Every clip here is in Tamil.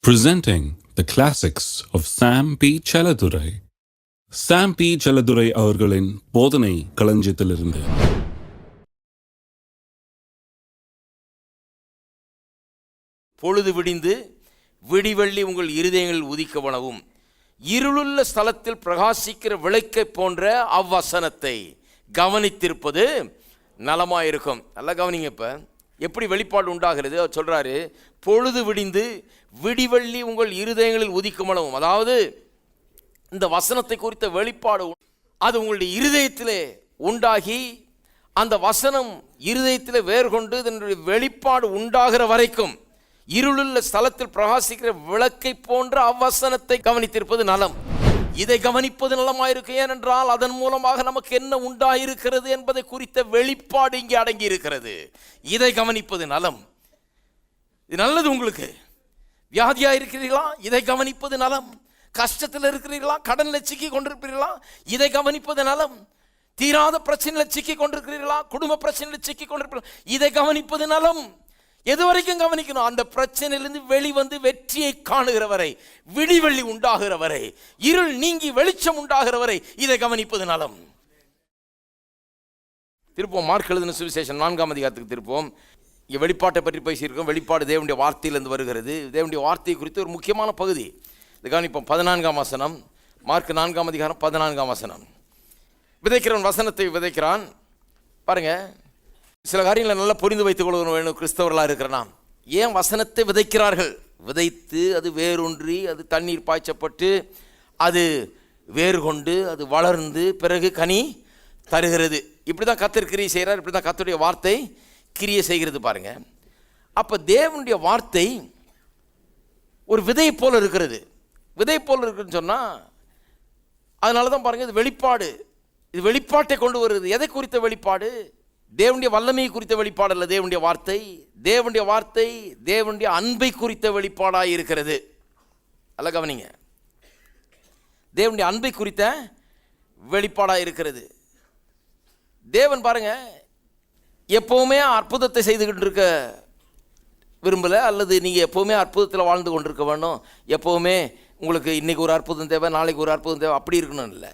Presenting the classics of Sam P. Chaladurai. Sam P. Chaladurai அவர்களின் போதனை களஞ்சியத்திலிருந்து. பொழுது விடிந்து விடிவெள்ளி உங்கள் இருதயங்களில் உதிக்கவனவும் இருளுள்ள ஸ்தலத்தில் பிரகாசிக்கிற விளக்கை போன்ற அவ்வசனத்தை கவனித்திருப்பது நலமாயிருக்கும். நல்லா கவனிங்க. இப்போ எப்படி வெளிப்பாடு உண்டாகிறது அவர் சொல்கிறாரு, பொழுது விடிந்து விடிவெள்ளி உங்கள் இருதயங்களில் உதிக்கமளவும். அதாவது இந்த வசனத்தை குறித்த வெளிப்பாடு அது உங்களுடைய இருதயத்திலே உண்டாகி அந்த வசனம் இருதயத்திலே வேர் கொண்டு இதனுடைய வெளிப்பாடு உண்டாகிற வரைக்கும் இருளுள்ள ஸ்தலத்தில் பிரகாசிக்கிற விளக்கை போன்ற அவ்வசனத்தை கவனித்திருப்பது நலம். இதை கவனிப்பது நலமாயிருக்கு. ஏனென்றால் அதன் மூலமாக நமக்கு என்ன உண்டாயிருக்கிறது என்பதை குறித்த வெளிப்பாடு இங்கே அடங்கி இருக்கிறது. இதை கவனிப்பது நலம். இது நல்லது. உங்களுக்கு வியாதியா இருக்கிறீர்களா? இதை கவனிப்பது நலம். கஷ்டத்தில் இருக்கிறீர்களா? கடனில் சிக்கி கொண்டிருக்கிறீர்களா? இதை கவனிப்பது நலம். தீராத பிரச்சனையில் சிக்கி கொண்டிருக்கிறீர்களா? குடும்ப பிரச்சனையில் சிக்கி கொண்டிருக்கிறீர்களா? இதை கவனிப்பது நலம். எது வரைக்கும் கவனிக்கணும்? அந்த பிரச்சனையிலிருந்து வெளிவந்து வெற்றியை காணுகிற வரை, விடிவெள்ளி உண்டாகிற வரை, இருள் நீங்கி வெளிச்சம் உண்டாகிற வரை இதை கவனிப்பது நலம். திருப்போம் மார்க் எழுதின சுவிசேஷம் 4ஆம் அதிகாரத்துக்கு திருப்போம். இங்கே வெளிப்பாட்டை பற்றி பேசியிருக்கோம். வெளிப்பாடு தேவனுடைய வார்த்தையிலிருந்து வருகிறது. தேவனுடைய வார்த்தை குறித்து ஒரு முக்கியமான பகுதி இது கவனிப்போம். 14ஆம் வசனம், மார்க் 4ஆம் அதிகாரம் 14ஆம் வசனம். விதைக்கிறவன் வசனத்தை விதைக்கிறான். பாருங்க, சில காரியங்களை நல்லா புரிந்து வைத்துக் கொள்ள வேணும். கிறிஸ்தவர்களாக இருக்கிறனா ஏன் வசனத்தை விதைக்கிறார்கள்? விதைத்து அது வேரூன்றி அது தண்ணீர் பாய்ச்சப்பட்டு அது வேறு கொண்டு அது வளர்ந்து பிறகு கனி தருகிறது. இப்படி தான் கர்த்தர் கிரியை செய்கிறார். இப்படி தான் கர்த்தருடைய வார்த்தை கிரியை செய்கிறது. பாருங்க, அப்போ தேவனுடைய வார்த்தை ஒரு விதை போல் இருக்கிறது. விதை போல் இருக்குன்னு சொன்னால் அதனால தான் பாருங்கள், இது வெளிப்பாடு. இது வெளிப்பாட்டை கொண்டு வருது. எதை குறித்த வெளிப்பாடு? தேவனுடைய வல்லமையை குறித்த வெளிப்பாடு அல்ல. தேவனுடைய வார்த்தை தேவனுடைய அன்பை குறித்த வெளிப்பாடாக இருக்கிறது. அல்ல கவனிங்க, தேவனுடைய அன்பை குறித்த வெளிப்பாடாக இருக்கிறது. தேவன் பாருங்க எப்பவுமே அற்புதத்தை செய்துக்கிட்டு இருக்க விரும்பலை, அல்லது நீங்கள் எப்போவுமே அற்புதத்தில் வாழ்ந்து கொண்டிருக்க வேணும். எப்போவுமே உங்களுக்கு இன்றைக்கி ஒரு அற்புதம் தேவை, நாளைக்கு ஒரு அற்புதம் தேவை, அப்படி இருக்கணும் இல்லை.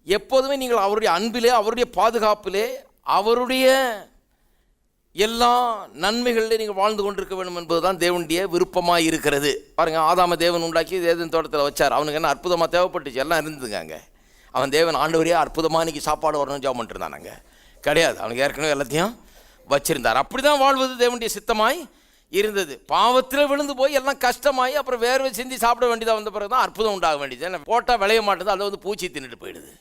எப்போதுமே நீங்கள் அவருடைய அன்பிலே, அவருடைய பாதுகாப்பிலே, அவருடைய எல்லா நன்மைகளிலே நீங்கள் வாழ்ந்து கொண்டிருக்க வேண்டும் என்பது தான் தேவனுடைய விருப்பமாக இருக்கிறது. பாருங்கள், ஆதாம தேவன் உண்டாக்கி ஏதேன் தோட்டத்தில் வச்சார். அவனுக்கு என்ன அற்புதமாக தேவைப்பட்டுச்சு? எல்லாம் இருந்துங்க. அவன் தேவன் ஆண்டவரே அற்புதமாக இன்றைக்கி சாப்பாடு வரணும் ஜாப் பண்ணிட்டுருந்தானாங்க. கிடையாது, அவனுக்கு ஏற்கனவே எல்லாத்தையும் வச்சிருந்தார். அப்படி தான் வாழ்வது தேவனுடைய சித்தமாய் இருந்தது. பாவத்தில் விழுந்து போய் எல்லாம் கஷ்டமாகி அப்புறம் வேர்வை சிந்தி சாப்பிட வேண்டியதாக வந்த பிறகு தான் அற்புதம் உண்டாக வேண்டியது. ஏன்னா போட்டால் விளைய மாட்டேது, அதை வந்து பூச்சி தின்னுட்டு போயிடுது.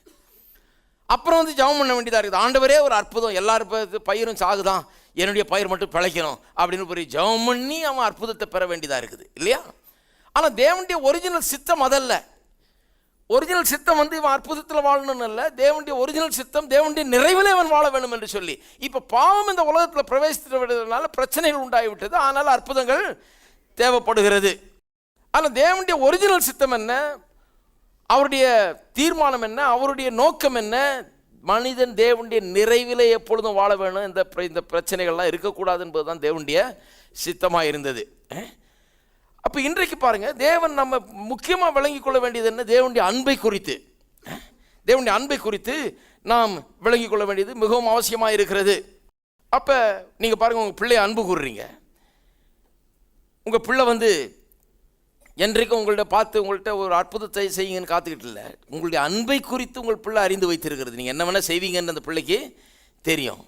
அப்புறம் வந்து ஜெபம் பண்ண வேண்டியதாக இருக்குது. ஆண்டவரே ஒரு அற்புதம், எல்லாரும் பயிரும் சாகுதான், என்னுடைய பயிர் மட்டும் பிழைக்கணும் அப்படின்னு போய் ஜெபம் பண்ணி அவன் அற்புதத்தை பெற வேண்டியதாக இருக்குது இல்லையா? ஆனால் தேவனுடைய ஒரிஜினல் சித்தம் அதல்ல. ஒரிஜினல் சித்தம் வந்து இவன் அற்புதத்தில் வாழணும்னு இல்லை. தேவனுடைய ஒரிஜினல் சித்தம் தேவனுடைய நிறைவிலே அவன் வாழ வேண்டும் என்று சொல்லி, இப்போ பாவம் இந்த உலகத்தில் பிரவேசித்து விடுறதுனால பிரச்சனைகள் உண்டாகிவிட்டது. ஆனால் அற்புதங்கள் தேவைப்படுகிறது. ஆனால் தேவனுடைய ஒரிஜினல் சித்தம் என்ன? அவருடைய தீர்மானம் என்ன? அவருடைய நோக்கம் என்ன? மனிதன் தேவனுடைய நிறைவிலே எப்பொழுதும் வாழ வேணும், இந்த பிரச்சனைகள்லாம் இருக்கக்கூடாது என்பது தான் தேவனுடைய சித்தமாக இருந்தது. அப்போ இன்றைக்கு பாருங்கள், தேவன் நம்ம முக்கியமாக விளங்கி கொள்ள வேண்டியது என்ன? தேவனுடைய அன்பை குறித்து. தேவனுடைய அன்பை குறித்து நாம் விளங்கி கொள்ள வேண்டியது மிகவும் அவசியமாக இருக்கிறது. அப்போ நீங்கள் பாருங்கள், உங்கள் பிள்ளையை அன்பு கூறுறீங்க. உங்கள் பிள்ளை வந்து என்றைக்கும் உங்கள்கிட்ட பார்த்து உங்கள்கிட்ட ஒரு அற்புதத்தை செய்யுங்கன்னு காத்துக்கிட்டு இல்லை. உங்களுடைய அன்பை குறித்து உங்கள் பிள்ளை அறிந்து வைத்திருக்கிறது. நீங்கள் என்ன வேணால் செய்வீங்கன்னு அந்த பிள்ளைக்கு தெரியும்.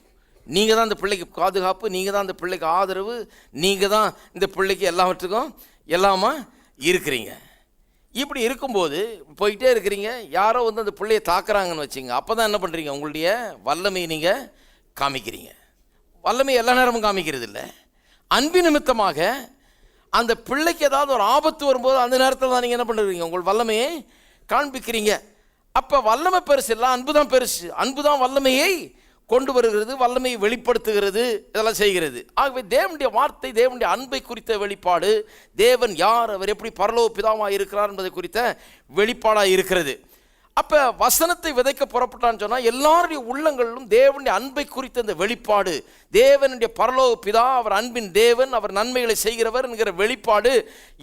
நீங்கள் தான் அந்த பிள்ளைக்கு பாதுகாப்பு, நீங்கள் தான் அந்த பிள்ளைக்கு ஆதரவு, நீங்கள் தான் இந்த பிள்ளைக்கு எல்லாவற்றுக்கும் எல்லாமா இருக்கிறீங்க. இப்படி இருக்கும்போது போயிட்டே இருக்கிறீங்க, யாரோ வந்து அந்த பிள்ளையை தாக்குறாங்கன்னு வச்சுங்க. அப்போ தான் என்ன பண்ணுறீங்க? உங்களுடைய வல்லமையை நீங்கள் காமிக்கிறீங்க. வல்லமை எல்லா நேரமும் காமிக்கிறது இல்லை. அன்பு நிமித்தமாக அந்த பிள்ளைக்கு ஏதாவது ஒரு ஆபத்து வரும்போது அந்த நேரத்தில் தான் நீங்கள் என்ன பண்ணுறீங்க? உங்கள் வல்லமையை காண்பிக்கிறீங்க. அப்போ வல்லமை பெருசு இல்லை, அன்பு தான் பெருசு. அன்பு தான் வல்லமையை கொண்டு வருகிறது, வல்லமையை வெளிப்படுத்துகிறது, இதெல்லாம் செய்கிறது. ஆகவே தேவனுடைய வார்த்தை தேவனுடைய அன்பை குறித்த வெளிப்பாடு, தேவன் யார், அவர் எப்படி பரலோக பிதாவாக இருக்கிறார் என்பதை குறித்த வெளிப்பாடாக இருக்கிறது. அப்ப வசனத்தை விதைக்க புறப்பட்டான்னு சொன்னா எல்லாருடைய உள்ளங்களிலும் தேவனுடைய அன்பை குறித்த அந்த வெளிப்பாடு, தேவனுடைய பரலோக பிதா அவர் அன்பின் தேவன், அவர் நன்மைகளை செய்கிறவர் என்கிற வெளிப்பாடு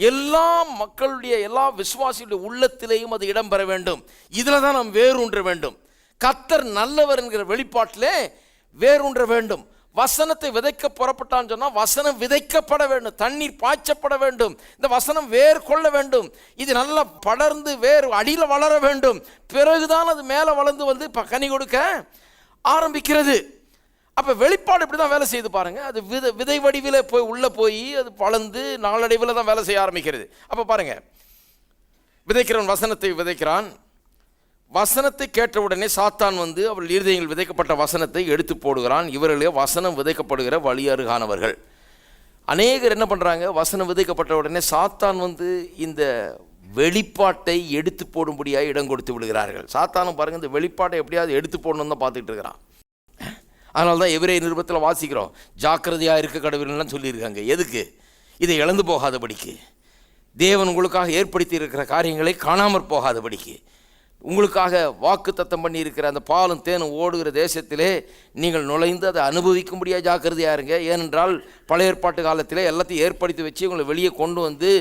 எல்லா மக்களுடைய எல்லா விசுவாசிகளுடைய உள்ளத்திலேயும் அது இடம்பெற வேண்டும். இதில் தான் நாம் வேரூன்ற வேண்டும். கர்த்தர் நல்லவர் என்கிற வெளிப்பாட்டிலே வேரூன்ற வேண்டும். வசனத்தை விதைக்க புறப்பட்டான்னு சொன்னால் வசனம் விதைக்கப்பட வேண்டும், தண்ணீர் பாய்ச்சப்பட வேண்டும், இந்த வசனம் வேர் கொள்ள வேண்டும், இது நல்லா படர்ந்து வேர் அடியில் வளர வேண்டும், பிறகுதான் அது மேலே வளர்ந்து வந்து கனி கொடுக்க ஆரம்பிக்கிறது. அப்போ வெளிப்பாடு இப்படி தான் வேலை செய்து பாருங்க. அது விதை வடிவில் போய் உள்ளே போய் அது வளர்ந்து நாளடைவில் தான் வேலை செய்ய ஆரம்பிக்கிறது. அப்போ பாருங்க, விதைக்கிறவன் வசனத்தை விதைக்கிறான். வசனத்தை கேட்டவுடனே சாத்தான் வந்து அவள் இருதயங்கள் விதைக்கப்பட்ட வசனத்தை எடுத்து போடுகிறான். இவர்களே வசனம் விதைக்கப்படுகிற வழியருகானவர்கள். அநேகர் என்ன பண்ணுறாங்க, வசனம் விதைக்கப்பட்ட உடனே சாத்தான் வந்து இந்த வெளிப்பாட்டை எடுத்து போடும்படியாக இடம் கொடுத்து விடுகிறார்கள். சாத்தானும் பாருங்கள் இந்த வெளிப்பாட்டை எப்படியாவது எடுத்து போடணும்னு தான் பார்த்துக்கிட்டு இருக்கிறான். அதனால தான் எபிரேய நிருபத்தில் வாசிக்கிறோம், ஜாக்கிரதையாக இருக்க கடவுள்லாம் சொல்லியிருக்காங்க. எதுக்கு? இதை இழந்து போகாதபடிக்கு, தேவன் உங்களுக்காக ஏற்படுத்தி இருக்கிற காரியங்களை காணாமற் போகாதபடிக்கு, உங்களுக்காக வாக்கு தத்தம் பண்ணி இருக்கிற அந்த பாலும் தேனும் ஓடுகிற தேசத்திலே நீங்கள் நுழைந்து அதை அனுபவிக்கும்படியாக ஜாக்கிரதையாக இருங்க. ஏனென்றால் பழைய ஏற்பாட்டு காலத்திலே எல்லாத்தையும் ஏற்படுத்தி வச்சு உங்களை வெளியே கொண்டு வந்து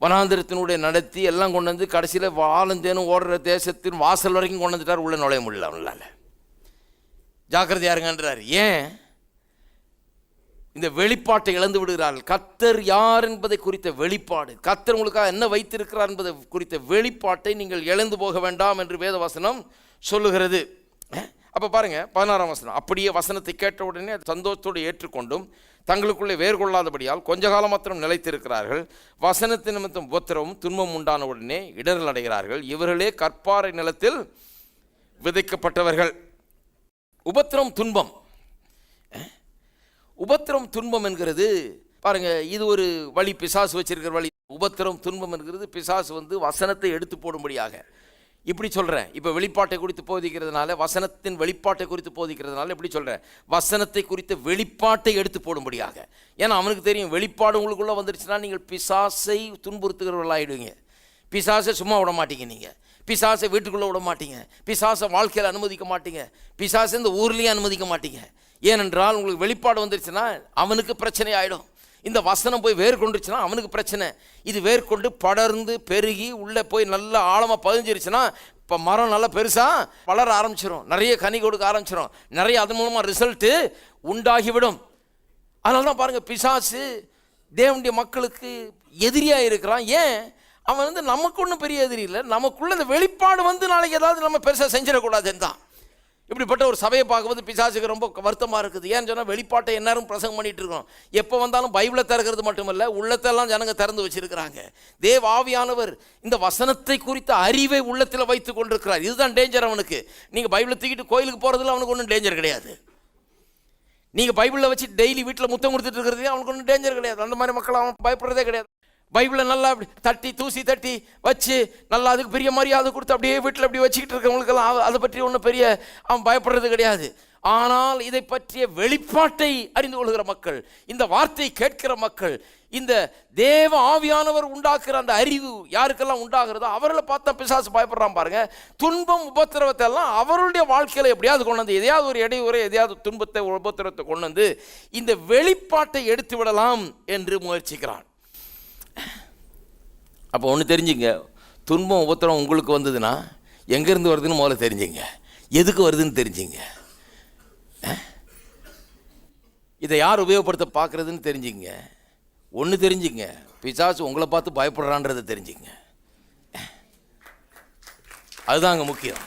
வனாந்திரத்தினுடைய நடத்தி எல்லாம் கொண்டு வந்து கடைசியில் பாலும் தேனும் ஓடுற தேசத்தின் வாசல் வரைக்கும் கொண்டு வந்துட்டார். உள்ளே நுழைய முடியல அவங்களால. ஜாக்கிரதையாக இருங்கன்றார். ஏன்? இந்த வெளிப்பாட்டை இழந்து விடுகிறார்கள். கர்த்தர் யார் என்பதை குறித்த வெளிப்பாடு, கர்த்தர் உங்களுக்காக என்ன வைத்திருக்கிறார் என்பதை குறித்த வெளிப்பாட்டை நீங்கள் இழந்து போக வேண்டாம் என்று வேத வசனம் சொல்லுகிறது. அப்போ பாருங்க 16ஆம் வசனம், அப்படியே வசனத்தை கேட்ட உடனே சந்தோஷத்தோடு ஏற்றுக்கொண்டும் தங்களுக்குள்ளே வேர் கொள்ளாதபடியால் கொஞ்ச காலம் மாத்திரம் நிலைத்திருக்கிறார்கள். வசனத்தின் நிமித்தம் உபத்திரவும் துன்பம் உண்டான உடனே இடரல் அடைகிறார்கள். இவர்களே கற்பாறை நிலத்தில் விதைக்கப்பட்டவர்கள். உபத்திரம் துன்பம், உபத்திரம் துன்பம் என்கிறது பாருங்க, இது ஒரு வழி, பிசாசு வச்சிருக்கிற வழி. உபத்திரம் துன்பம் என்கிறது பிசாசு வந்து வசனத்தை எடுத்து போடும்படியாக. இப்படி சொல்கிறேன், இப்போ வெளிப்பாட்டை குறித்து போதிக்கிறதுனால, வசனத்தின் வெளிப்பாட்டை குறித்து போதிக்கிறதுனால எப்படி சொல்கிறேன், வசனத்தை குறித்த வெளிப்பாட்டை எடுத்து போடும்படியாக. ஏன்னா அவனுக்கு தெரியும் வெளிப்பாடு உங்களுக்குள்ளே வந்துருச்சுன்னா நீங்கள் பிசாசை துன்புறுத்துகிறவர்களாகிடுவீங்க. பிசாசை சும்மா விட மாட்டீங்க, நீங்கள் பிசாசை வீட்டுக்குள்ளே விட மாட்டீங்க, பிசாசை வாழ்க்கையில் அனுமதிக்க மாட்டீங்க, பிசாசை இந்த ஊர்லேயும் அனுமதிக்க மாட்டீங்க. ஏனென்றால் உங்களுக்கு வெளிப்பாடு வந்துருச்சுன்னா அவனுக்கு பிரச்சனை ஆகிடும். இந்த வசனம் போய் வேர் கொண்டுருச்சுன்னா அவனுக்கு பிரச்சனை. இது வேர் கொண்டு படர்ந்து பெருகி உள்ளே போய் நல்லா ஆழமாக பதிஞ்சிருச்சுன்னா இப்போ மரம் நல்லா பெருசாக வளர ஆரம்பிச்சிடும், நிறைய கனி கொடுக்க ஆரம்பிச்சிடும், நிறைய அதன் மூலமாக ரிசல்ட்டு உண்டாகிவிடும். அதனால தான் பாருங்கள், பிசாசு தேவனுடைய மக்களுக்கு எதிரியாக இருக்கிறான். ஏன்? அவன் வந்து நமக்கு ஒன்றும் பெரிய எதிரி இல்லை, நமக்குள்ள இந்த வெளிப்பாடு வந்து நாளைக்கு ஏதாவது நம்ம பெருசாக செஞ்சிடக்கூடாதுன்னு தான். இப்படிப்பட்ட ஒரு சபையை பார்க்கும்போது பிசாசுக்கு ரொம்ப வருத்தமாக இருக்குது. ஏன்னு சொன்னால் வெளிப்பாட்டை எல்லாரும் பிரசங்கம் பண்ணிகிட்டு இருக்கோம். எப்போ வந்தாலும் பைபிளை திறக்கிறது மட்டுமல்ல, உள்ளத்தெல்லாம் ஜனங்க திறந்து வச்சிருக்கிறாங்க. தேவ ஆவியானவர் இந்த வசனத்தை குறித்த அறிவை உள்ளத்தில் வைத்து கொண்டிருக்கிறார். இதுதான் டேஞ்சர் அவனுக்கு. நீங்கள் பைபிளை தூக்கிட்டு கோயிலுக்கு போகிறதுல அவனுக்கு ஒன்றும் டேஞ்சர் கிடையாது. நீங்கள் பைபிளில் வச்சு டெய்லி வீட்டில் முத்தம் கொடுத்துட்டு இருக்கிறதுக்கு அவனுக்கு ஒன்றும் டேஞ்சர் கிடையாது. அந்த மாதிரி மக்கள் அவன் பயப்படுறதே கிடையாது. பைபிளை நல்லா அப்படி தட்டி தூசி தட்டி வச்சு நல்லா அதுக்கு பெரிய மரியாதை கொடுத்து அப்படியே வீட்டில் அப்படி வச்சுக்கிட்டு இருக்கவங்களுக்கெல்லாம் அதை பற்றி ஒன்றும் பெரிய அவன் பயப்படுறது கிடையாது. ஆனால் இதை பற்றிய வெளிப்பாட்டை அறிந்து கொள்கிற மக்கள், இந்த வார்த்தையை கேட்கிற மக்கள், இந்த தேவ ஆவியானவர் உண்டாக்குற அந்த அறிவு யாருக்கெல்லாம் உண்டாகிறதோ அவர்களை பார்த்தா பிசாசு பயப்படுறான் பாருங்க. துன்பம் உபத்திரவத்தை எல்லாம் அவருடைய வாழ்க்கையில் எப்படியாவது கொண்டு வந்து எதையாவது ஒரு இடையூறை எதையாவது துன்பத்தை உபத்திரத்தை கொண்டு வந்து இந்த வெளிப்பாட்டை எடுத்து விடலாம் என்று முயற்சிக்கிறான். அப்போ ஒன்று தெரிஞ்சுங்க, துன்பம் உபத்திரம் உங்களுக்கு வந்ததுன்னா எங்கேருந்து வருதுன்னு முதல்ல தெரிஞ்சுங்க, எதுக்கு வருதுன்னு தெரிஞ்சுங்க, இதை யார் உபயோகப்படுத்த பார்க்குறதுன்னு தெரிஞ்சுங்க. ஒன்று தெரிஞ்சுங்க, பிசாசு உங்களை பார்த்து பயப்படுறான்றதை தெரிஞ்சுங்க. அதுதாங்க முக்கியம்.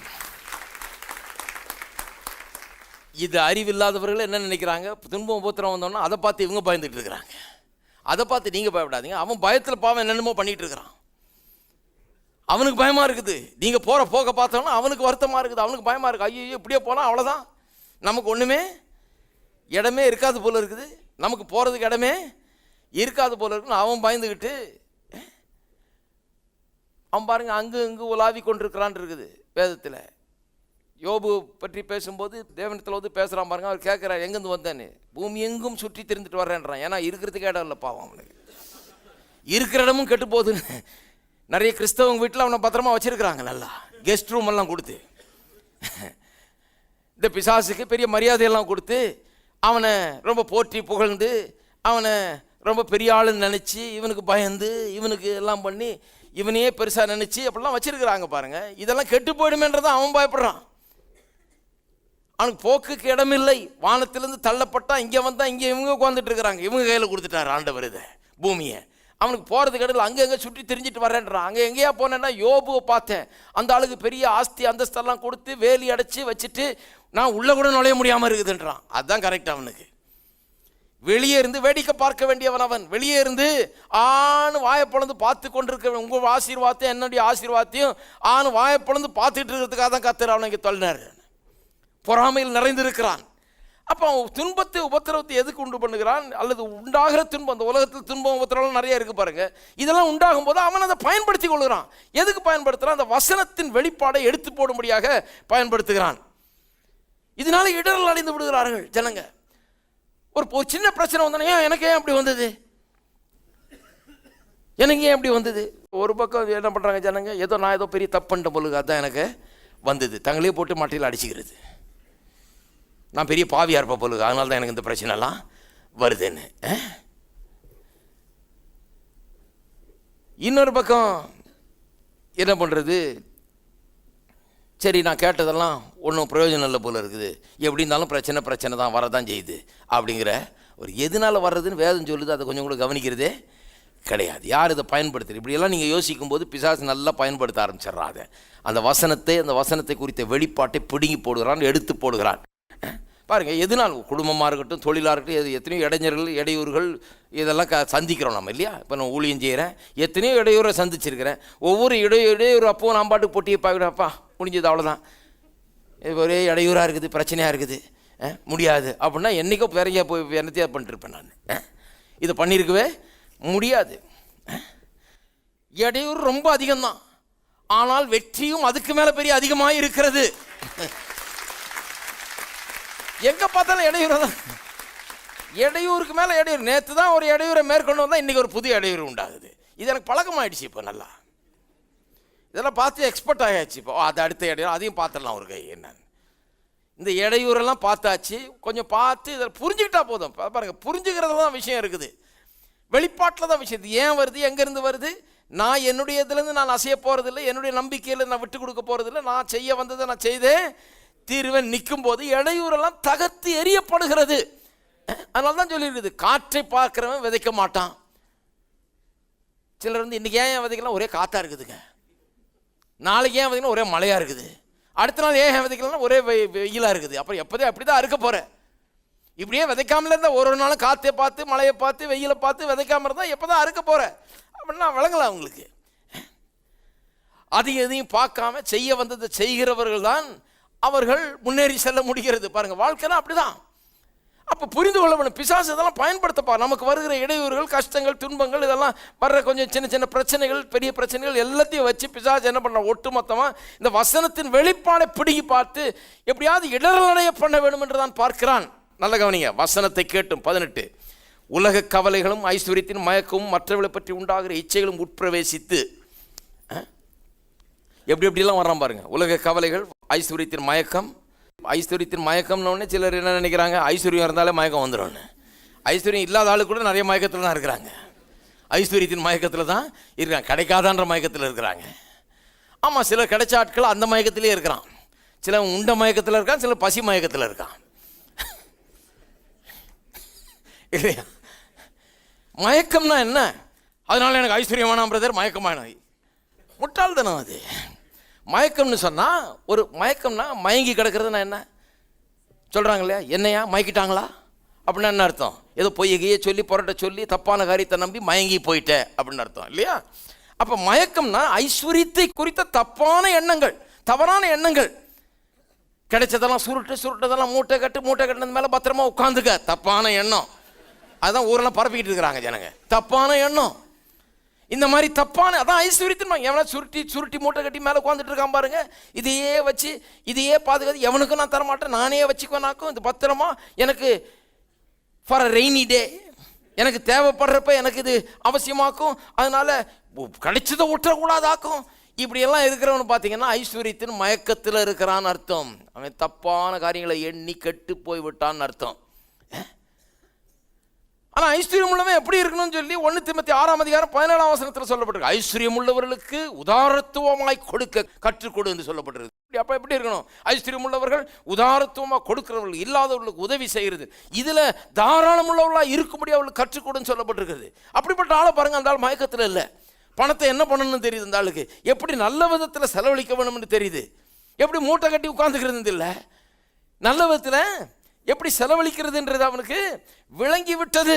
இது அறிவில்லாதவர்கள் என்ன நினைக்கிறாங்க, துன்பம் உபத்திரம் வந்தோன்னா அதை பார்த்து இவங்க பயந்துட்டு இருக்கிறாங்க. அதை பார்த்து நீங்கள் பயப்படாதீங்க. அவன் பயத்தில் பாவம் என்னென்னமோ பண்ணிகிட்டு இருக்கிறான். அவனுக்கு பயமாக இருக்குது. நீங்கள் போகிற போக பார்த்தோன்னா அவனுக்கு வருத்தமாக இருக்குது, அவனுக்கு பயமாக இருக்குது. ஐயோ இப்படியே போனால் அவ்வளோதான், நமக்கு ஒன்றுமே இடமே இருக்காது போல் இருக்குது, நமக்கு போகிறதுக்கு இடமே இருக்காது போல் இருக்குன்னு அவன் பயந்துக்கிட்டு அவன் பாருங்கள் அங்கு இங்கு உலாவி கொண்டிருக்கிறான் இருக்குது வேதத்தில். யோபு பற்றி பேசும்போது தேவனத்தில் வந்து பேசுகிறான் பாருங்க. அவர் கேட்குறார், எங்கேருந்து வந்தேன்னு. பூமி எங்கும் சுற்றி தெரிந்துட்டு வர்றேன்றான். ஏன்னா இருக்கிறதுக்கு இடம் இல்லை பாவம் அவனுக்கு, இருக்கிற இடமும் கெட்டு போகுதுன்னு. நிறைய கிறிஸ்தவங்க வீட்டில் அவனை பத்திரமா வச்சுருக்கிறாங்க நல்லா. கெஸ்ட் ரூம் எல்லாம் கொடுத்து இந்த பிசாசுக்கு பெரிய மரியாதையெல்லாம் கொடுத்து அவனை ரொம்ப போற்றி புகழ்ந்து அவனை ரொம்ப பெரிய ஆளுன்னு நினச்சி இவனுக்கு பயந்து இவனுக்கு எல்லாம் பண்ணி இவனையே பெருசாக நினச்சி அப்படிலாம் வச்சுருக்கிறாங்க பாருங்கள். இதெல்லாம் கெட்டு போயிடுமேன்றதான் அவன் பயப்படுறான். அவனுக்கு போக்குக்கு இடமில்லை. வானத்திலேருந்து தள்ளப்பட்டா இங்கே வந்தால் இங்கே இவங்க உட்காந்துட்டு இருக்கிறாங்க. இவங்க கையில் கொடுத்துட்டார் ஆண்டவர் இதை பூமியை. அவனுக்கு போகிறதுக்கு இடத்துல அங்கே எங்கே சுற்றி தெரிஞ்சிட்டு வரேன்றான். அங்கே எங்கேயா போனேன்னா யோபுவை பார்த்தேன். அந்த ஆளுக்கு பெரிய ஆஸ்தி அந்தஸ்தெல்லாம் கொடுத்து வேலி அடைச்சி வச்சுட்டு நான் உள்ளே கூட நுழைய முடியாமல் இருக்குதுன்றான். அதுதான் கரெக்ட். அவனுக்கு வெளியே இருந்து வேடிக்கை பார்க்க வேண்டியவன் அவன். வெளியே இருந்து ஆணு வாயப்பொழுந்து பார்த்து கொண்டிருக்க உங்கள் ஆசீர்வாதத்தையும் என்னுடைய ஆசீர்வாதத்தையும் ஆணு வாயப்பொழுந்து பார்த்துட்டு இருக்கிறதுக்காக தான் கர்த்தர் அவனை இங்கே தள்ளினார். பொறாமையில் நிறைந்திருக்கிறான். அப்போ அவன் துன்பத்தை உபத்திரவத்தை எதுக்கு உண்டு பண்ணுகிறான்? அல்லது உண்டாகிற துன்பம், அந்த உலகத்தில் துன்பம் உபத்திரவம் நிறைய இருக்குது பாருங்க. இதெல்லாம் உண்டாகும் போது அவன் அதை பயன்படுத்தி கொள்கிறான். எதுக்கு பயன்படுத்துகிறான்? அந்த வசனத்தின் வெளிப்பாடை எடுத்து போடும்படியாக பயன்படுத்துகிறான். இதனால இடர்கள் அடைந்து விடுகிறார்கள் ஜனங்க. ஒரு சின்ன பிரச்சனை வந்தோன்னா எனக்கு ஏன் அப்படி வந்தது, எனக்கு ஏன் அப்படி வந்தது? ஒரு பக்கம் என்ன பண்ணுறாங்க ஜனங்க, ஏதோ நான் ஏதோ பெரிய தப்பு பண்ணிட்ட பொழுது அதுதான் எனக்கு வந்தது. தங்களே போட்டு மாட்டையில் அடிச்சுக்கிறது. நான் பெரிய பாவியாக இருப்பேன் பொழுது அதனால தான் எனக்கு இந்த பிரச்சனைலாம் வருதுன்னு. இன்னொரு பக்கம் என்ன பண்ணுறது, சரி நான் கேட்டதெல்லாம் ஒன்றும் பிரயோஜனம் இல்லை போல இருக்குது, எப்படி இருந்தாலும் பிரச்சனை தான் வரதான் செய்யுது அப்படிங்கிற ஒரு எதனால் வர்றதுன்னு வேதம் சொல்லுது. அதை கொஞ்சம் கூட கவனிக்கிறதே கிடையாது. யார் இதை பயன்படுத்துறது? இப்படியெல்லாம் நீங்கள் யோசிக்கும் போது பிசாசு நல்லா பயன்படுத்த ஆரம்பிச்சிடுறாங்க. அந்த வசனத்தை குறித்த வெளிப்பாட்டை பிடுங்கி போடுகிறான், எடுத்து போடுகிறான். பாருங்கள், எதுனாலும் குடும்பமாக இருக்கட்டும், தொழிலாக இருக்கட்டும், எத்தனையோ இடைஞ்சல்கள் இடையூறுகள் இதெல்லாம் சந்திக்கிறோம் நம்ம இல்லையா? இப்போ நான் ஊழியம் செய்கிறேன், எத்தனையோ இடையூறை சந்திச்சிருக்கிறேன். ஒவ்வொரு இடையூறு அப்போது நான் பாட்டுக்கு போட்டியை பார்க்குறப்பா முடிஞ்சது அவ்வளோதான், ஒரே இடையூறாக இருக்குது, பிரச்சனையாக இருக்குது, முடியாது அப்படின்னா என்றைக்கோ வேறையா போய் என்னத்தையா பண்ணிட்டுருப்பேன் நான். இதை பண்ணியிருக்கவே முடியாது. இடையூறு ரொம்ப அதிகம்தான், ஆனால் வெற்றியும் அதுக்கு மேலே பெரிய அதிகமாக இருக்கிறது. எங்கே பார்த்தாலும் இடையூறு தான், இடையூறுக்கு மேலே இடையூறு. நேற்று தான் ஒரு இடையூரை மேற்கொண்டு வந்தால் இன்றைக்கி ஒரு புது இடையூறு உண்டாகுது. இது எனக்கு பழக்கமாகிடுச்சு. இப்போ நல்லா இதெல்லாம் பார்த்து எக்ஸ்பர்ட் ஆகியாச்சு. இப்போ அது அடுத்த இடையூறு அதையும் பார்த்துடலாம் ஒரு கை என்னன்னு. இந்த இடையூரெல்லாம் பார்த்தாச்சு, கொஞ்சம் பார்த்து இதை புரிஞ்சுக்கிட்டா போதும். பாருங்கள், புரிஞ்சுக்கிறது தான் விஷயம் இருக்குது, வெளிப்பாட்டில் தான் விஷயம். இது ஏன் வருது, எங்கேருந்து வருது? நான் என்னுடைய இதுலேருந்து நான் அசைய போகிறதில்லை, என்னுடைய நம்பிக்கையில் நான் விட்டு கொடுக்க போகிறதில்லை. நான் செய்ய வந்ததை நான் செய்தேன் தீர்வன் நிற்கும் போது இடையூறெல்லாம் தகர்த்து எரியப்படுகிறது. அதனால தான் சொல்லியிருக்குது, காற்றை பார்க்குறவன் விதைக்க மாட்டான். சிலர் வந்து இன்றைக்கி ஏன் விதைக்கலாம், ஒரே காற்றா இருக்குதுங்க. நாளைக்கு ஏன் விதைக்கலாம், ஒரே மழையாக இருக்குது. அடுத்த நாள் ஏன் விதைக்கலாம், ஒரே வெயிலாக இருக்குது. அப்புறம் எப்போதே அப்படி தான் இருக்க போகிறேன். இப்படியே விதைக்காமல இருந்தால் ஒரு நாளும் காற்றை பார்த்து மழையை பார்த்து வெயிலை பார்த்து விதைக்காமல் இருந்தால் எப்போ தான் அறுக்க போகிறேன் அப்படின்னா விளங்கலாம் அவங்களுக்கு. அதையும் எதையும் பார்க்காம செய்ய வந்ததை செய்கிறவர்கள் தான் அவர்கள் முன்னேறி செல்ல முடிகிறது. பாருங்கள், வாழ்க்கைலாம் அப்படிதான். அப்போ புரிந்து கொள்ள வேண்டும், பிசாசு இதெல்லாம் பயன்படுத்தப்பா. நமக்கு வருகிற இடையூறுகள், கஷ்டங்கள், துன்பங்கள், இதெல்லாம் வர்ற கொஞ்சம் சின்ன சின்ன பிரச்சனைகள், பெரிய பிரச்சனைகள் எல்லாத்தையும் வச்சு பிசாசு என்ன பண்ண, ஒட்டு மொத்தமாக இந்த வசனத்தின் வெளிப்பாடை பிடுங்கி பார்த்து எப்படியாவது இடரலடைய பண்ண வேண்டும் என்று தான் பார்க்கிறான். நல்ல கவனிங்க, வசனத்தை கேட்டும் 18 உலக கவலைகளும் ஐஸ்வர்யத்தின் மயக்கமும் மற்றவர்களை பற்றி உண்டாகிற இச்சைகளும் உட்பிரவேசித்து எப்படி எப்படிலாம் வர்றான் பாருங்க. உலக கவலைகள், ஐஸ்வர்யத்தின் மயக்கம். ஐஸ்வர்யத்தின் மயக்கம்னு சிலர் என்ன நினைக்கிறாங்க, ஐஸ்வர்யம் இருந்தாலே மயக்கம் வந்துடும். ஐஸ்வர்யம் இல்லாத ஆளு கூட நிறைய மயக்கத்தில் தான் இருக்கிறாங்க. ஐஸ்வர்யத்தின் மயக்கத்தில் தான் இருக்கிறாங்க, கிடைக்காதான்ற மயக்கத்தில் இருக்கிறாங்க. ஆமாம், சிலர் கிடைச்ச ஆட்கள் அந்த மயக்கத்திலே இருக்கிறான். சில உண்ட மயக்கத்தில் இருக்கான், சில பசி மயக்கத்தில் இருக்கான் இல்லையா? மயக்கம்னா என்ன? அதனால எனக்கு ஐஸ்வர்யம் வேணாம் பிரதர், மயக்கமான முட்டாள்தானே அது. மயக்கம்னு சொன்னால், ஒரு மயக்கம்னா மயங்கி கிடக்கிறதுனா என்ன சொல்கிறாங்க இல்லையா? என்னையா மயக்கிட்டாங்களா அப்படின்னா என்ன அர்த்தம்? ஏதோ பொய்கையே சொல்லி புரட்ட சொல்லி தப்பான காரியத்தை நம்பி மயங்கி போயிட்டேன் அப்படின்னு அர்த்தம் இல்லையா? அப்போ மயக்கம்னா ஐஸ்வர்யத்தை குறித்த தப்பான எண்ணங்கள், தவறான எண்ணங்கள். கிடைச்சதெல்லாம் சுருட்டதெல்லாம் மூட்டை கட்டினது மேலே பத்திரமா உட்காந்துக்க, தப்பான எண்ணம். அதுதான் ஊரெல்லாம் பரப்பிக்கிட்டு இருக்கிறாங்க ஜனங்க, தப்பான எண்ணம். இந்த மாதிரி தப்பான அதான் ஐஸ்வர்யத்தின் எவனா சுருட்டி மூட்டை கட்டி மேலே உட்காந்துட்டு இருக்கான் பாருங்க. இதையே வச்சு இதையே பாதுகாத்து எவனுக்கும் நான் தரமாட்டேன், நானே வச்சுக்குவேனாக்கும், இது பத்திரமா எனக்கு ஃபார் அ ரெய்னி டே, எனக்கு தேவைப்படுறப்ப எனக்கு இது அவசியமாக்கும், அதனால கிடைச்சதை விட்டுறக்கூடாதாக்கும். இப்படியெல்லாம் இருக்கிறவனு பார்த்தீங்கன்னா ஐஸ்வர்யத்தின் மயக்கத்தில் இருக்கிறான்னு அர்த்தம். அவன் தப்பான காரியங்களை எண்ணி கெட்டு போய் விட்டான்னு அர்த்தம். ஆனால் ஐஸ்வர்யம் உள்ளவன் எப்படி இருக்கணும்னு சொல்லி 1 தீமோத்தேயு 6:17 சொல்லப்பட்டிருக்கு. ஐஸ்வர்யம் உள்ளவர்களுக்கு உதாரத்துவமாய் கொடுக்க கற்றுக்கொடு என்று சொல்லப்பட்டிருக்கு. அப்போ எப்படி இருக்கணும்? ஐஸ்வர்யம் உள்ளவர்கள் உதாரத்துவமாக கொடுக்கிறவர்கள், இல்லாதவர்களுக்கு உதவி செய்கிறது, இதில் தாராளம் உள்ளவர்களாக இருக்கும்படி அவர்களுக்கு கற்றுக்கொடுன்னு சொல்லப்பட்டிருக்கிறது. அப்படிப்பட்ட ஆளை பாருங்க, அந்த ஆள் மயக்கத்தில் இல்லை. பணத்தை என்ன பண்ணணும்னு தெரியுது அந்த ஆளுக்கு, எப்படி நல்ல விதத்தில் செலவழிக்க வேணும்னு தெரியுது, எப்படி மூட்டை கட்டி உட்கார்ந்துக்கிறது இல்லை, நல்ல விதத்தில் எப்படி செலவழிக்கிறதுன்றது அவனுக்கு விளங்கி விட்டது.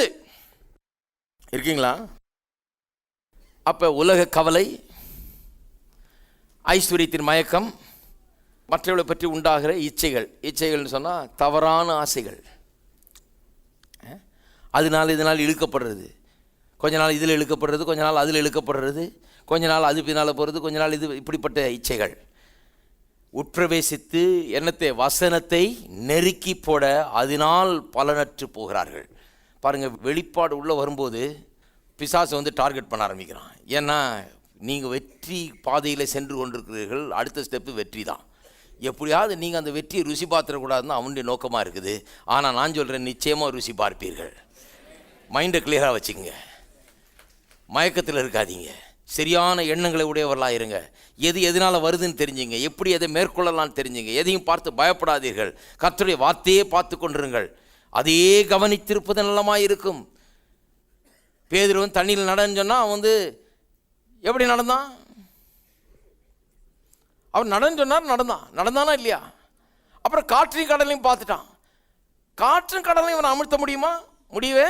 இருக்கீங்களா? அப்ப உலக கவலை, ஐஸ்வர்யத்தின் மயக்கம், மற்றவர்களை பற்றி உண்டாகிற இச்சைகள்னு சொன்னால் தவறான ஆசைகள், அதனால் இதனால் இழுக்கப்படுறது, கொஞ்ச நாள் இதில் இழுக்கப்படுறது, கொஞ்ச நாள் அதில் இழுக்கப்படுறது, கொஞ்ச நாள் அது பின்னால் போகிறது, கொஞ்ச நாள் இது, இப்படிப்பட்ட இச்சைகள் உட்பிரவேசித்து என்னத்தை வசனத்தை நெருக்கி போட அதனால் பலனற்று போகிறார்கள். பாருங்கள், வெளிப்பாடு உள்ளே வரும்போது பிசாசு வந்து டார்கெட் பண்ண ஆரம்பிக்கிறான். ஏன்னா நீங்கள் வெற்றி பாதையில் சென்று கொண்டிருக்கிறீர்கள், அடுத்த ஸ்டெப்பு வெற்றி தான். எப்படியாவது நீங்கள் அந்த வெற்றியை ருசி பார்த்துடக்கூடாதுன்னு அவனுடைய நோக்கமாக இருக்குது. ஆனால் நான் சொல்கிறேன், நிச்சயமாக ருசி பார்ப்பீர்கள். மைண்டை கிளியராக வச்சுக்கோங்க, மயக்கத்தில் இருக்காதீங்க, சரியான எண்ணங்களை உடையவர்களாக இருங்க. எதனால் வருதுன்னு தெரிஞ்சுங்க, எப்படி எதை மேற்கொள்ளலான்னு தெரிஞ்சுங்க, எதையும் பார்த்து பயப்படாதீர்கள், கர்த்தருடைய வார்த்தையே பார்த்து கொண்டிருங்கள், அதையே கவனித்திருப்பது நல்லமாக இருக்கும். பேதுரு தண்ணியில் நடன்னு சொன்னால் அவன் வந்து எப்படி நடந்தான்? அவன் நடன்னு சொன்னார், நடந்தானா இல்லையா? அப்புறம் காற்றையும் கடலையும் பார்த்துட்டான். காற்றும் கடலையும் இவனை அமிழ்த்த முடியுமா? முடியவே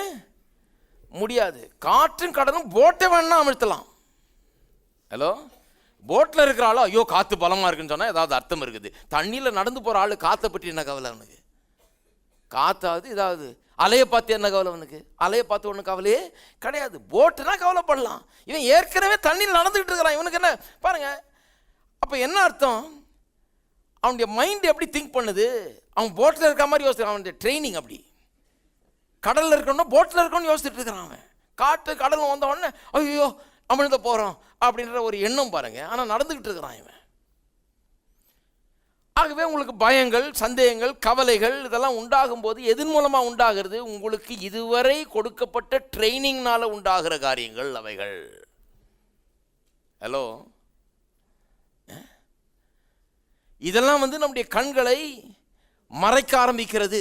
முடியாது. காற்றும் கடலும் போட்டை வேணா அமிழ்த்தலாம். ஹலோ, போட்டில் இருக்கிற ஆளோ ஐயோ காற்று பலமாக இருக்குன்னு சொன்னால் ஏதாவது அர்த்தம் இருக்குது. தண்ணியில் நடந்து போகிற ஆள் காற்றை பற்றி என்ன கவலை அவனுக்கு? காற்றாவது இதாவது அலையை பார்த்து என்ன கவலை அவனுக்கு? அலையை பார்த்து ஒன்றும் கவலையே கிடையாது. போட்டுனா கவலைப்படலாம். இவன் ஏற்கனவே தண்ணியில் நடந்துக்கிட்டு இருக்கிறான், இவனுக்கு என்ன பாருங்க. அப்போ என்ன அர்த்தம்? அவனுடைய மைண்ட் எப்படி திங்க் பண்ணுது? அவன் போட்டில் இருக்க மாதிரி யோசிக்கிறான். அவனுடைய ட்ரைனிங் அப்படி. கடலில் இருக்கணும், போட்டில் இருக்கணும்னு யோசிச்சுட்டு இருக்கிறான் அவன். காற்று கடலில் வந்த உடனே ஐயோ அமிழ்ந்த போகிறோம் அப்படின்ற ஒரு எண்ணம் பாருங்க. ஆனால் நடந்துக்கிட்டு இருக்கிறான் இவன். ஆகவே உங்களுக்கு பயங்கள், சந்தேகங்கள், கவலைகள் இதெல்லாம் உண்டாகும் போது எதன் மூலமாக உண்டாகிறது? உங்களுக்கு இதுவரை கொடுக்கப்பட்ட ட்ரைனிங்னால உண்டாகிற காரியங்கள் அவைகள். ஹலோ, இதெல்லாம் வந்து நம்முடைய கண்களை மறைக்க ஆரம்பிக்கிறது.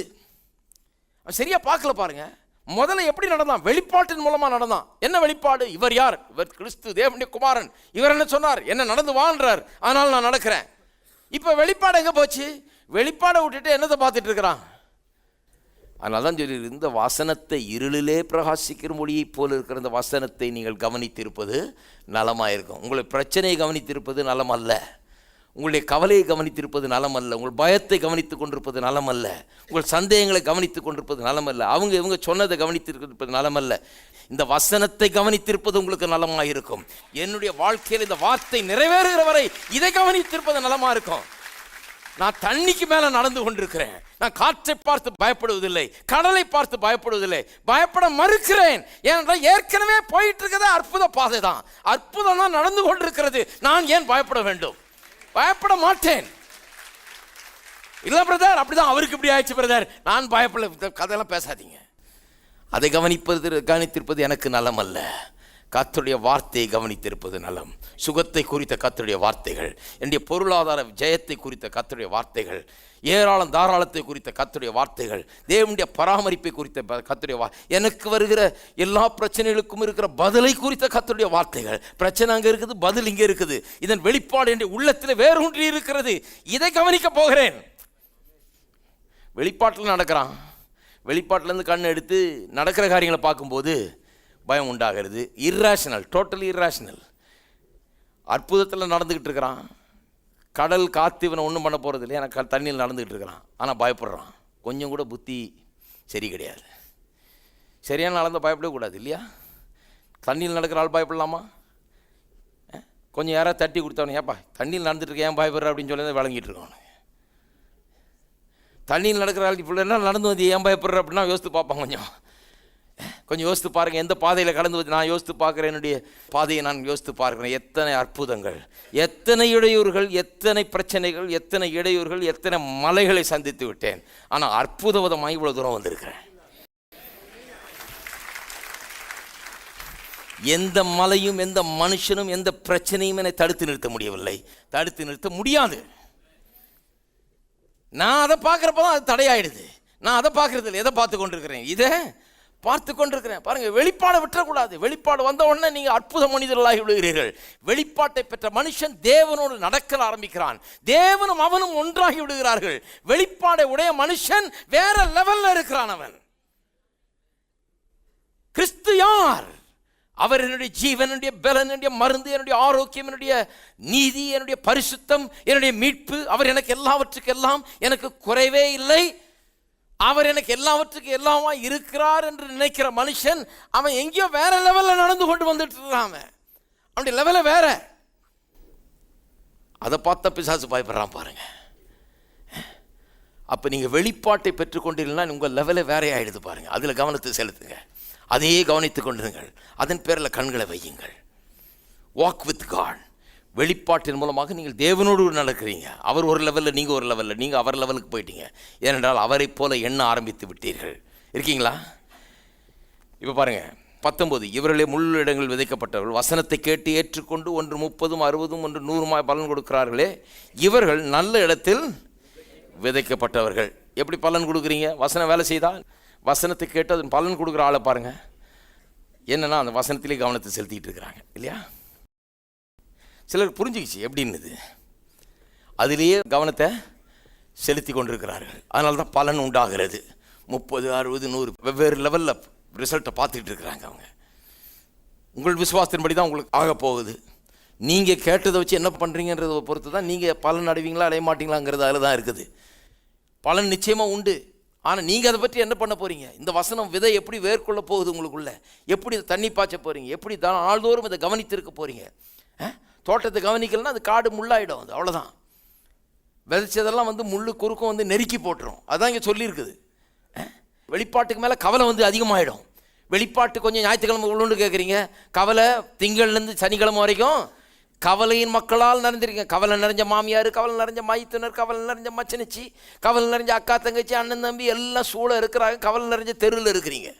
சரியா பார்க்கல பாருங்க. முதல்ல எப்படி நடந்தான்? வெளிப்பாட்டின் மூலமா நடந்தான். என்ன வெளிப்பாடு? இவர் யார்? இவர் கிறிஸ்து, தேவனுடைய குமாரன். இவர் என்ன சொன்னார்? என்ன நடந்து வாழ்றார், ஆனால் நான் நடக்கிறேன். இப்ப வெளிப்பாடு எங்க போச்சு? வெளிப்பாடை விட்டுட்டு என்னத்தை பார்த்துட்டு இருக்கிறான்? அதனால தான் சொல்லி, இந்த வசனத்தை இருளிலே பிரகாசிக்கிற மொழியை போல இருக்கிற இந்த வசனத்தை நீங்கள் கவனித்திருப்பது நலமாயிருக்கும். உங்களை பிரச்சனையை கவனித்திருப்பது நலம் அல்ல, உங்களுடைய கவலையை கவனித்திருப்பது நலம் அல்ல, உங்கள் பயத்தை கவனித்துக் கொண்டிருப்பது நலம் அல்ல, உங்கள் சந்தேகங்களை கவனித்துக் கொண்டிருப்பது நலம் அல்ல, இவங்க சொன்னதை கவனித்திருப்பது நலம் அல்ல. இந்த வசனத்தை கவனித்திருப்பது உங்களுக்கு நலமாக இருக்கும். என்னுடைய வாழ்க்கையில் இந்த வார்த்தை நிறைவேறுகிற வரை இதை கவனித்திருப்பது நலமா இருக்கும். நான் தண்ணிக்கு மேல நடந்து கொண்டிருக்கிறேன். நான் காற்றை பார்த்து பயப்படுவதில்லை, கடலை பார்த்து பயப்படுவதில்லை, பயப்பட மறுக்கிறேன். ஏனென்றால் ஏற்கனவே போயிட்டு இருக்கிறது அற்புத பாதை தான், அற்புதம் தான் நடந்து கொண்டிருக்கிறது. நான் ஏன் பயப்பட வேண்டும்? பயப்பட மாட்டேன். இல்ல பிரதர், அப்படிதான் அவருக்கு இப்படி ஆயிடுச்சு பிரதர், நான் பயப்படல, கதையெல்லாம் பேசாதீங்க. அதை கவனித்திருப்பது எனக்கு நலம் அல்ல. கர்த்தருடைய வார்த்தையை கவனித்திருப்பது நலம். சுகத்தை குறித்த கர்த்தருடைய வார்த்தைகள், என்னுடைய பொருளாதார ஜெயத்தை குறித்த கர்த்தருடைய வார்த்தைகள், ஏராளம் தாராளத்தை குறித்த கர்த்தருடைய வார்த்தைகள், தேவனுடைய பராமரிப்பை குறித்த கர்த்தருடைய எனக்கு வருகிற எல்லா பிரச்சனைகளுக்கும் இருக்கிற பதிலை குறித்த கர்த்தருடைய வார்த்தைகள். பிரச்சனை அங்கே இருக்குது, பதில் இங்கே இருக்குது. இதன் வெளிப்பாடு என்னுடைய உள்ளத்தில் வேரூன்றி இருக்கிறது. இதை கவனிக்க போகிறேன். வெளிப்பாட்டில் நடக்கிறான். வெளிப்பாட்டிலேருந்து கண் எடுத்து நடக்கிற காரியங்களை பார்க்கும்போது பயம் உண்டாகிறது. Irrational, totally irrational. அற்புதத்தில் நடந்துக்கிட்டு இருக்கிறான். கடல் காற்று இவனை ஒன்றும் பண்ண போகிறது இல்லை, எனக்கு தண்ணியில் நடந்துக்கிட்டு இருக்கிறான். ஆனால் பயப்படுறான். கொஞ்சம் கூட புத்தி சரி கிடையாது. சரியான நடந்த பயப்படக்கூடாது இல்லையா? தண்ணியில் நடக்கிற ஆள் பயப்படலாமா? கொஞ்சம் யாராவது தட்டி கொடுத்தவனே, ஏப்பா தண்ணியில் நடந்துட்டு இருக்கேன் ஏன் பயப்படுற அப்படின்னு சொல்லி வழங்கிட்டு இருக்கவனு. தண்ணியில் நடக்கிற ஆள் இப்படி என்ன நடந்து வந்து ஏன் பயப்படுற அப்படின்னா யோசித்து பார்ப்பான். கொஞ்சம் கொஞ்சம் யோசித்து பாருங்கள். எந்த பாதையில் கடந்து வந்து நான் யோசித்து பார்க்குறேன், என்னுடைய பாதையை நான் யோசித்து பார்க்குறேன். எத்தனை அற்புதங்கள், எத்தனை இடையூறுகள், எத்தனை பிரச்சனைகள், எத்தனை இடையூறுகள், எத்தனை மலைகளை சந்தித்து விட்டேன். ஆனால் அற்புதவதமாக இவ்வளோ தூரம் வந்திருக்கிறேன். எந்த மலையும் எந்த மனுஷனும் எந்த பிரச்சனையும் என்னை தடுத்து நிறுத்த முடியவில்லை, தடுத்து நிறுத்த முடியாது. நான் அதை பார்க்குறப்ப தான் அது தடையாயிடுது. நான் அதை பார்க்கறது இல்லை, எதை பார்த்து கொண்டிருக்கிறேன்? இதை பார்த்து கொண்டிருக்கிறேன். பாருங்க, வெளிப்பாடை விட்டுறக்கூடாது. வெளிப்பாடு வந்த உடனே நீங்க அற்புத மனிதர்களாகி விடுகிறீர்கள். வெளிப்பாட்டை பெற்ற மனுஷன் தேவனோடு நடக்க ஆரம்பிக்கிறான். தேவனும் அவனும் ஒன்றாகி விடுகிறார்கள். வெளிப்பாடை உடைய மனுஷன் வேற லெவல்ல இருக்கிறான். அவன் கிறிஸ்து யார்? அவர் என்னுடைய ஜீவன், என்னுடைய பலன், என்னுடைய மருந்து, என்னுடைய ஆரோக்கியம், என்னுடைய நீதி, என்னுடைய பரிசுத்தம், என்னுடைய மீட்பு. அவர் எனக்கு எல்லாவற்றுக்கெல்லாம், எனக்கு குறைவே இல்லை. அவர் எனக்கு எல்லாவற்றுக்கு எல்லாமா இருக்கிறார் என்று நினைக்கிற மனுஷன் அவன் எங்கேயோ வேற லெவலில் நடந்து கொண்டு வந்துட்டு இருக்கான். அவனுடைய லெவல வேற. அதை பார்த்த பிசாசு பயப்படுறான் பாருங்க. அப்போ நீங்கள் வெளிப்பாட்டை பெற்றுக்கொண்டீங்கன்னா உங்கள் லெவலே வேற ஆயிடுது பாருங்க. அதில் கவனத்தை செலுத்துங்க, அதையே கவனித்துக் கொண்டிருங்கள். அதன் பேரில் கண்களை வையுங்கள். Walk with God. வெளிப்பாட்டின் மூலமாக நீங்கள் தேவனோடு நடக்கிறீங்க. அவர் ஒரு லெவலில், நீங்கள் ஒரு லெவலில், நீங்கள் அவர் லெவலுக்கு போயிட்டீங்க. ஏனென்றால் அவரை போல எண்ண ஆரம்பித்து விட்டீர்கள். இருக்கீங்களா? இப்போ பாருங்கள் 19, இவர்களே முள் இடங்கள் விதைக்கப்பட்டவர்கள், வசனத்தை கேட்டு ஏற்றுக்கொண்டு ஒன்று 30, 60, ஒன்று 100 பலன் கொடுக்கிறார்களே, இவர்கள் நல்ல இடத்தில் விதைக்கப்பட்டவர்கள். எப்படி பலன் கொடுக்குறீங்க? வசனம் வேலை செய்தால் வசனத்தை கேட்டு அதன் பலன் கொடுக்குற ஆளை பாருங்கள். என்னென்னா அந்த வசனத்திலே கவனத்தை செலுத்திட்டு இருக்கிறாங்க இல்லையா? சிலர் புரிஞ்சுக்கிச்சு எப்படின்னுது, அதிலேயே கவனத்தை செலுத்தி கொண்டிருக்கிறார்கள். அதனால தான் பலன் உண்டாகிறது. 30, 60, 100 வெவ்வேறு லெவலில் ரிசல்ட்டை பார்த்துக்கிட்டு இருக்கிறாங்க அவங்க. உங்கள் விசுவாசத்தின்படி தான் உங்களுக்கு ஆக போகுது. நீங்கள் கேட்டதை வச்சு என்ன பண்ணுறீங்கன்றதை பொறுத்து தான் நீங்கள் பலன் அடைவீங்களா அடைய மாட்டீங்களாங்கிறது அதில் தான் இருக்குது. பலன் நிச்சயமாக உண்டு. ஆனால் நீங்கள் அதை பற்றி என்ன பண்ண போகிறீங்க? இந்த வசனம் விதை எப்படி வேர்கொள்ள போகுது உங்களுக்குள்ளே, எப்படி தண்ணி பாய்ச்ச போகிறீங்க, எப்படி நாள்தோறும் இதை கவனித்திருக்க போகிறீங்க. தோட்டத்தை கவனிக்கலன்னா அது காடு முள்ளாயிடும். அது அவ்வளோதான். விதைச்சதெல்லாம் முள் குறுக்கும் நெருக்கி போட்டுரும். அதுதான் இங்கே சொல்லியிருக்குது. வெளிப்பாட்டுக்கு மேலே கவலை அதிகமாகிடும். வெளிப்பாட்டு கொஞ்சம் ஞாயிற்றுக்கிழமை உள்ளுன்னு கேட்குறீங்க, கவலை திங்கள்லேருந்து சனிக்கிழமை வரைக்கும் கவலையின் மக்களால் நிறைஞ்சிருக்கீங்க. கவலை நிறைஞ்ச மாமியார், கவலை நிறைஞ்ச மைத்துனர், கவலை நிறைஞ்ச மச்சனிச்சி, கவலை நிறைஞ்ச அக்கா தங்கச்சி, அண்ணன் தம்பி எல்லாம் சூழ இருக்கிறாங்க. கவலை நிறைஞ்ச தெருவில் இருக்கிறீங்க,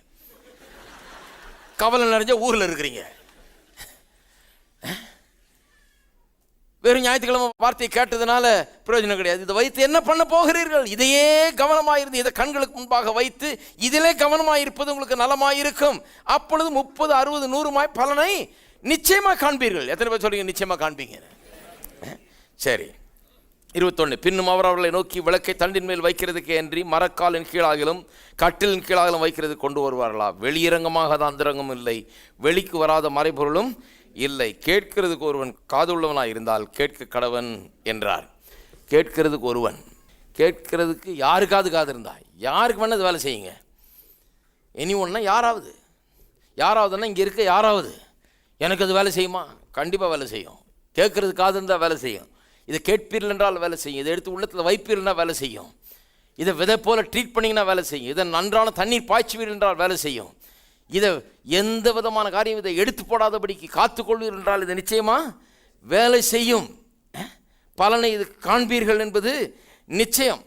கவலை நிறைஞ்ச ஊரில் இருக்கிறீங்க. வெறும் ஞாயிற்றுக்கிழமை வார்த்தையை கேட்டதுனால பிரயோஜனம் கிடையாது. இதை வைத்து என்ன பண்ண போகிறீர்கள்? இதையே கவனமாயிருந்து, இதை கண்களுக்கு முன்பாக வைத்து இதிலே கவனமாயிருப்பது உங்களுக்கு நலமாயிருக்கும். அப்பொழுது 30, 60, 100 பலனை நிச்சயமாக காண்பீர்கள். எத்தனை பேர் சொல்றீங்க நிச்சயமாக காண்பீங்க? சரி. 21, பின்னும் அவர் அவர்களை நோக்கி, விளக்கை தண்டின் மேல் வைக்கிறதுக்கு என்று மரக்காலின் கீழாகிலும் கட்டிலின் கீழாகிலும் வைக்கிறது கொண்டு வருவார்களா? வெளியரங்கமாக அந்தரங்கம் இல்லை, வெளிக்கு வராத மறைபொருளும் இல்லை. கேட்கிறதுக்கு ஒருவன் காதுள்ளவனாக இருந்தால் கேட்க கடவன் என்றார். கேட்கிறதுக்கு ஒருவன், கேட்கிறதுக்கு யாருக்காவது காது இருந்தா யாருக்கு வேணா அது வேலை செய்யுங்க. இனி ஒன்றா யாராவதுன்னா இங்கே இருக்க யாராவது எனக்கு அது வேலை செய்யுமா? கண்டிப்பாக வேலை செய்யும். கேட்கறது காது இருந்தால் வேலை செய்யும். இதை கேட்பீர்கள் என்றால் வேலை செய்யும். இதை எடுத்து உள்ளத்தில் வைப்பீர்கள்னா வேலை செய்யும். இதை விதை போல ட்ரீட் பண்ணிங்கன்னா வேலை செய்யும். இதை நன்றான தண்ணீர் பாய்ச்சுவீர்கள் என்றால் வேலை செய்யும். இதை எந்த விதமான காரியம் இதை எடுத்து போடாதபடிக்கு காத்துக்கொள்வீர்கள் என்றால் இது நிச்சயமாக வேலை செய்யும். பலனை இது காண்பீர்கள் என்பது நிச்சயம்.